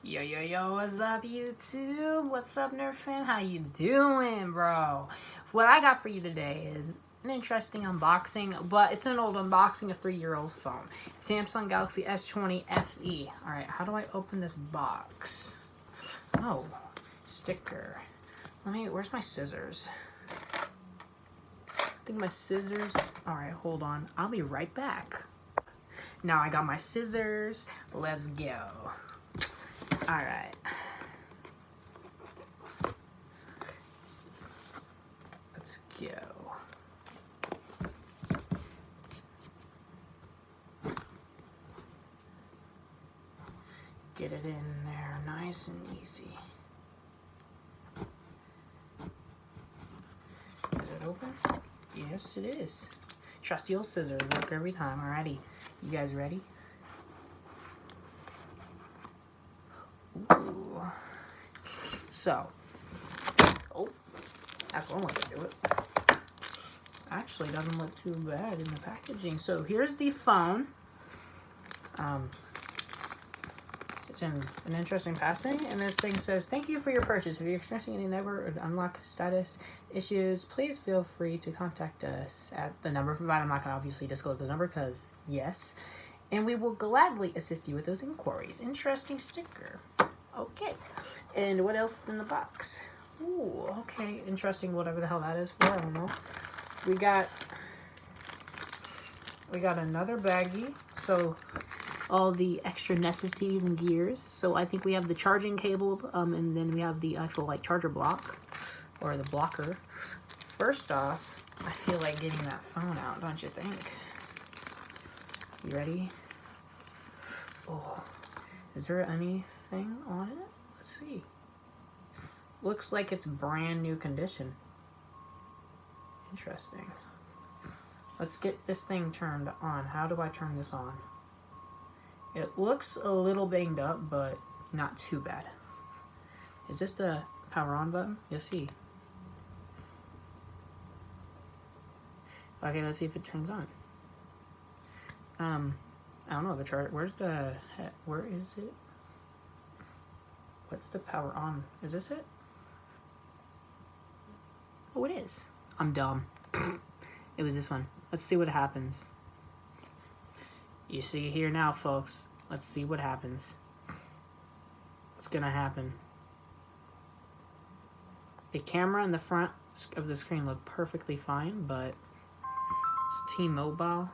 Yo, yo, yo, what's up, YouTube? What's up, Nerd fan? How you doing, bro? What I got for you today is an interesting unboxing, but it's an old unboxing, a 3-year-old phone. Samsung Galaxy S20 FE. Alright, how do I open this box? Oh, sticker. Where's my scissors? I think my scissors... Alright, hold on. I'll be right back. Now I got my scissors. Let's go. Alright. Let's go. Get it in there nice and easy. Is it open? Yes, it is. Trusty old scissors work every time. Alrighty. You guys ready? Ooh. So, that's one way to do it. Actually, doesn't look too bad in the packaging. So here's the phone. It's in an interesting passing, and this thing says, "Thank you for your purchase. If you're experiencing any network or unlock status issues, please feel free to contact us at the number provided." I'm not going to obviously disclose the number because, yes. And we will gladly assist you with those inquiries. Interesting sticker. Okay. And what else is in the box? Ooh, okay. Interesting, whatever the hell that is for. I don't know. We got another baggie. So, all the extra necessities and gears. So, I think we have the charging cable, and then we have the actual, like, charger block. Or the blocker. First off, I feel like getting that phone out, don't you think? You ready? Oh, is there anything on it? Let's see. Looks like it's brand new condition. Interesting. Let's get this thing turned on. How do I turn this on? It looks a little banged up, but not too bad. Is this the power on button? You'll see. Okay, let's see if it turns on. I don't know the chart. Where is it? What's the power on? Is this it? Oh, it is. I'm dumb. It was this one. Let's see what happens. You see here now, folks. Let's see what happens. What's gonna happen? The camera in the front of the screen looked perfectly fine, but it's T-Mobile.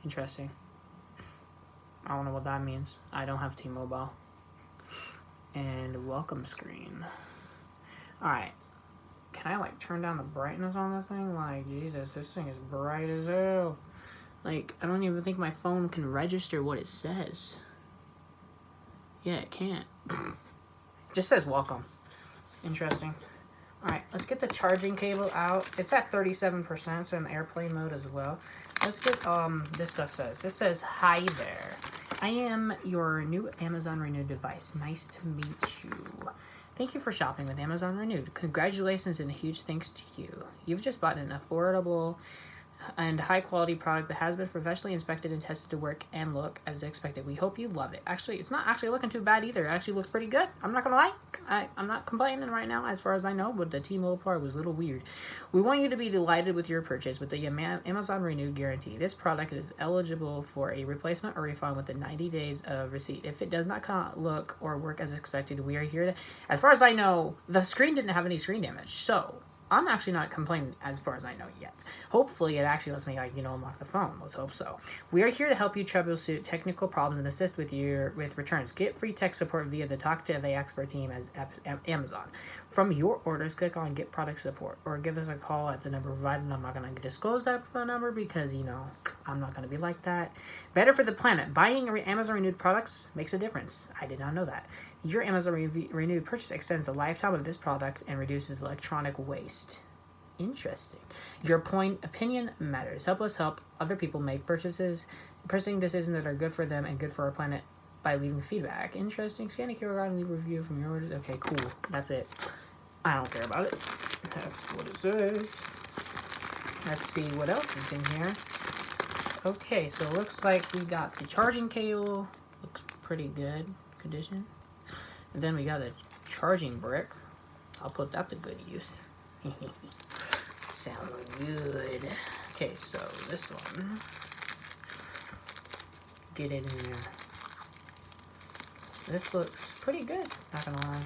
Interesting. I don't know what that means. I don't have T-Mobile. And welcome screen. Alright. Can I, like, turn down the brightness on this thing? Like, Jesus, this thing is bright as hell. Like, I don't even think my phone can register what it says. Yeah, it can't. It just says welcome. Interesting. Alright, let's get the charging cable out. It's at 37%, so in airplane mode as well. Let's get, this stuff says. This says, "Hi there. I am your new Amazon Renewed device. Nice to meet you. Thank you for shopping with Amazon Renewed. Congratulations and a huge thanks to you. You've just bought an affordable and high-quality product that has been professionally inspected and tested to work and look as expected. We hope you love it." Actually, it's not actually looking too bad either. It actually looks pretty good. I'm not going to lie. I'm not complaining right now as far as I know, but the T-Mobile part was a little weird. We want you to be delighted with your purchase with the Amazon Renewed Guarantee. This product is eligible for a replacement or refund within 90 days of receipt. If it does not look or work as expected, we are here to... As far as I know, the screen didn't have any screen damage, so... I'm actually not complaining as far as I know yet. Hopefully, it actually lets me, like, unlock the phone. Let's hope so. We are here to help you troubleshoot technical problems and assist with returns. Get free tech support via the Talk to the Expert team as Amazon. From your orders, click on Get Product Support or give us a call at the number provided. I'm not going to disclose that phone number because, you know, I'm not going to be like that. Better for the planet. Buying Amazon Renewed products makes a difference. I did not know that. Your Amazon Renewed purchase extends the lifetime of this product and reduces electronic waste. Interesting. Your opinion matters. Help us help other people make purchasing decisions that are good for them and good for our planet by leaving feedback. Interesting. Scan a QR code and leave a review from your orders. Okay, cool. That's it. I don't care about it. That's what it says. Let's see what else is in here. Okay, so it looks like we got the charging cable. Looks pretty good condition. And then we got a charging brick. I'll put that to good use. Sounds good. Okay, so this one. Get it in there. This looks pretty good, not gonna lie.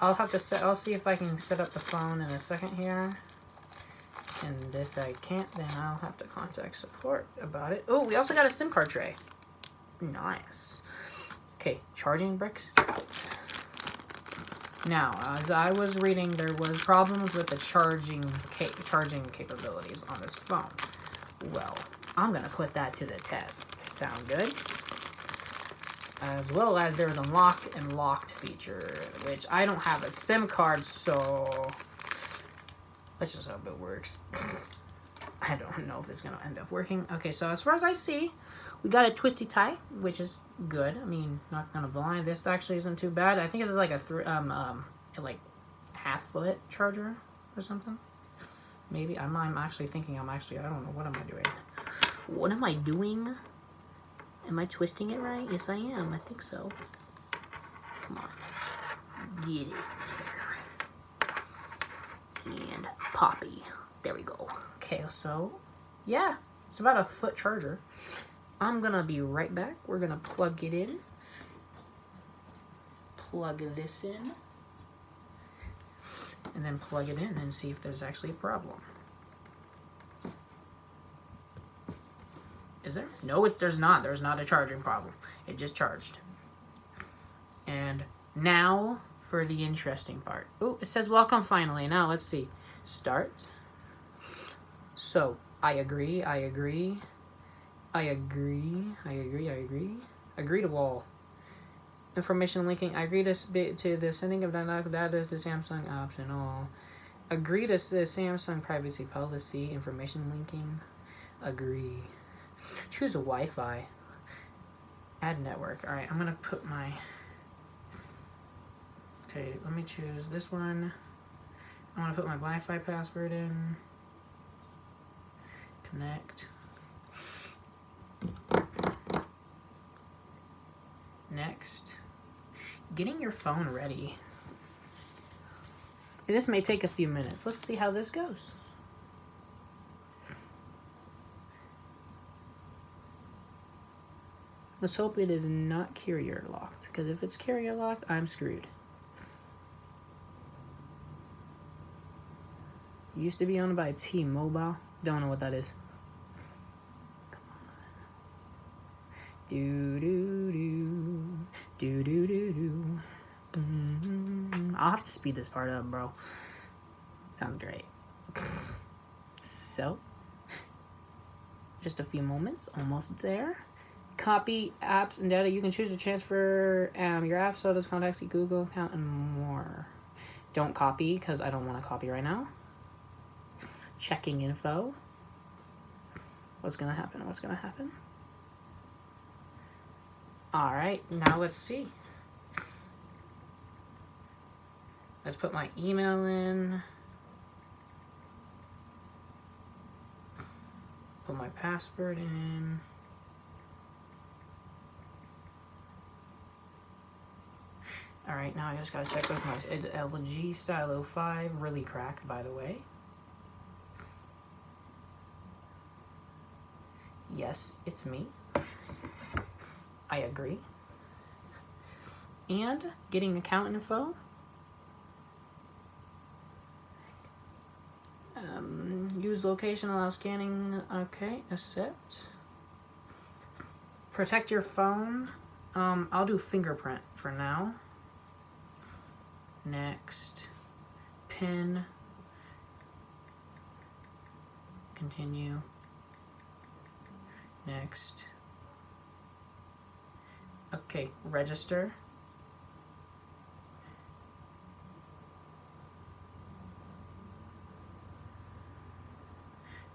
I'll see if I can set up the phone in a second here. And if I can't, then I'll have to contact support about it. Oh, we also got a SIM card tray. Nice. Okay, charging bricks out. Now, as I was reading, there was problems with the charging capabilities on this phone. Well, I'm gonna put that to the test. Sound good? As well as there was a lock and locked feature, which I don't have a SIM card, so let's just hope it works. I don't know if it's gonna end up working. Okay, so as far as I see, we got a twisty tie, which is good. I mean, not gonna lie, this actually isn't too bad. I think it's like a like half-foot charger or something. Maybe I'm actually thinking I don't know, what am I doing? What am I doing? Am I twisting it right? Yes, I am. I think so. Come on, get it there and poppy. There we go. Okay, so yeah, it's about a foot charger. I'm gonna be right back. We're gonna plug it in. Plug this in. And then plug it in and see if there's actually a problem. Is there? No, there's not. There's not a charging problem. It just charged. And now for the interesting part. Oh, it says welcome finally. Now let's see. Start. So, I agree. Agree to all. Information linking. I agree to the sending of data to Samsung optional. Agree to the Samsung privacy policy. Information linking. Agree. Choose a Wi-Fi. Add network. Alright, I'm gonna put my... Okay, let me choose this one. I want to put my Wi-Fi password in. Connect. Next. Getting your phone ready. This may take a few minutes. Let's see how this goes. Let's hope it is not carrier locked, because if it's carrier locked, I'm screwed. Used to be owned by T-Mobile. Don't know what that is. Come on. Do. I'll have to speed this part up, bro. Sounds great. So, just a few moments, almost there. Copy apps and data. You can choose to transfer your apps, photos, contacts, Google account, and more. Don't copy, because I don't want to copy right now. Checking info. What's gonna happen? Alright, now let's see. Let's put my email in. Put my password in. Alright, now I just gotta check with my LG Stylo 5. Really cracked, by the way. Yes, it's me. I agree. And getting account info. Use location, allow scanning. Okay, accept. Protect your phone. I'll do fingerprint for now. Next. Pin. Continue. Next. Okay, register.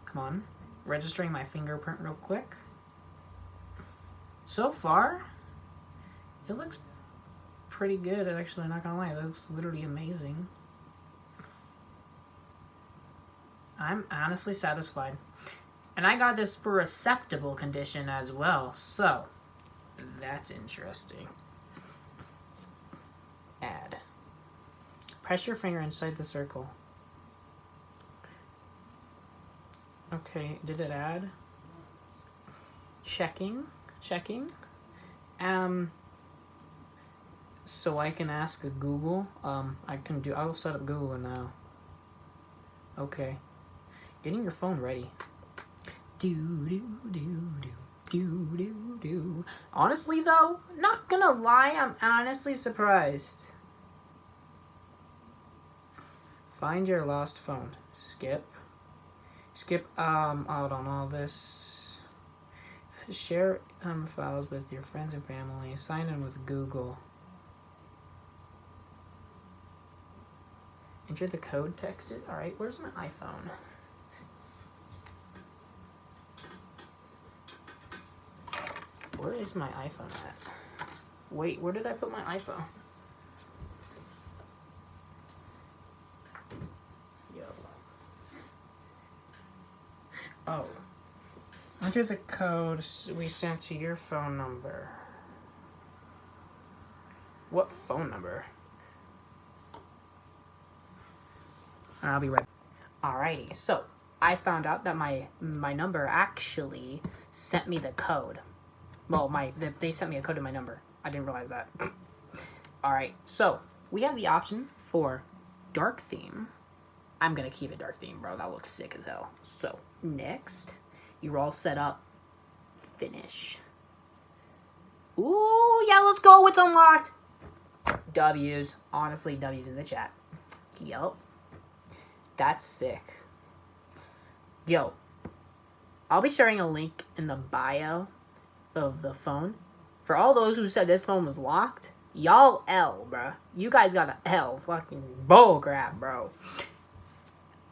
Come on. Registering my fingerprint real quick. So far, it looks pretty good, actually, not gonna lie. It looks literally amazing. I'm honestly satisfied. And I got this for acceptable condition as well, so that's interesting. add. Press your finger inside the circle. Okay, did it add? Checking. So I can ask Google. I'll set up Google now. Okay. Getting your phone ready. Honestly though, not gonna lie, I'm honestly surprised. Find your lost phone. Skip out on all this. Share files with your friends and family. Sign in with Google. Enter the code texted. Alright, where's my iPhone? Where is my iPhone at? Wait, where did I put my iPhone? Yo. Oh. Enter the code we sent to your phone number. What phone number? I'll be right back. Alrighty, so I found out that my number actually sent me the code. Well, they sent me a code to my number. I didn't realize that. Alright, so we have the option for dark theme. I'm gonna keep it dark theme, bro. That looks sick as hell. So, next, you're all set up. Finish. Ooh, yeah, let's go. It's unlocked. W's. Honestly, W's in the chat. Yup. That's sick. Yo, I'll be sharing a link in the bio of the phone. For all those who said this phone was locked, y'all L, bro. You guys got a L. Fucking bull crap, bro.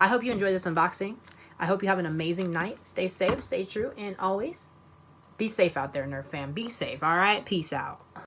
I hope you enjoyed this unboxing. I hope you have an amazing night. Stay safe, stay true, and always be safe out there, Nerf fam. Be safe, alright? Peace out.